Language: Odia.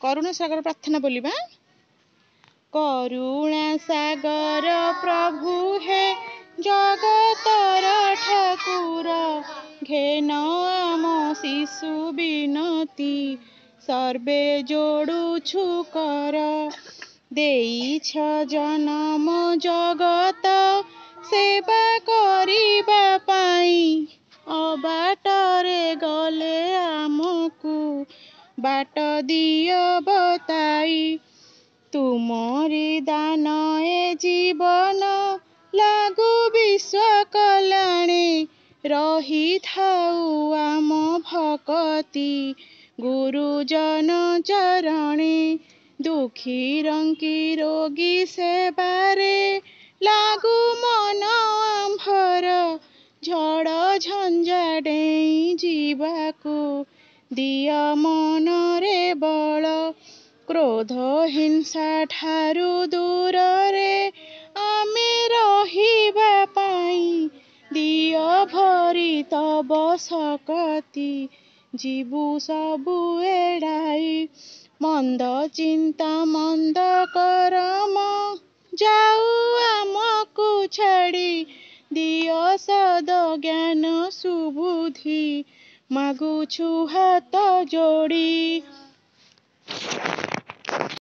କରୁणा ସାଗର ପ୍ରାର୍ଥନା ବୋଲିବା। କରୁଣା ସାଗର ପ୍ରଭୁ ହେ ଜଗତର ଠାକୁର, ଘେନ ଆମ ଶିଶୁ ବିନତି ସର୍ବେ ଯୋଡୁଛୁ କର। ଦେଇଛ ଜନମ ଜଗତ ସେବା କରିବା ପାଇଁ, ଅବାଟରେ ଗଲେ ଆମକୁ ବାଟ ଦିଅ ବତାଇ। ତୁମରି ଦାନ ଏ ଜୀବନ ଲାଗୁ ବିଶ୍ୱ କଲ୍ୟାଣେ, ରହିଥାଉ ଆମ ଭକତି ଗୁରୁଜନ ଚରଣେ। ଦୁଃଖୀ ରଙ୍କୀ ରୋଗୀ ସେବାରେ ଲାଗୁ ମନ ଆମ୍ଭର, ଝଡ଼ ଝଞ୍ଜା ଡେଇଁ ଯିବାକୁ ଦିଅ ମନରେ ବଳ। କ୍ରୋଧ ହିଂସା ଠାରୁ ଦୂରରେ ଆମେ ରହିବା ପାଇଁ, ଦିଅ ଭରି ତବ ଶକତି ଯିବୁ ସବୁ ଏଡ଼ାଇ। ମନ୍ଦ ଚିନ୍ତା ମନ୍ଦ କରମ ଯାଉ ଆମକୁ ଛାଡ଼ି, ଦିଅ ସଦ ଜ୍ଞାନ ସୁବୁଦ୍ଧି ମାଗୁଛୁ ହାତ ଯୋଡ଼ି।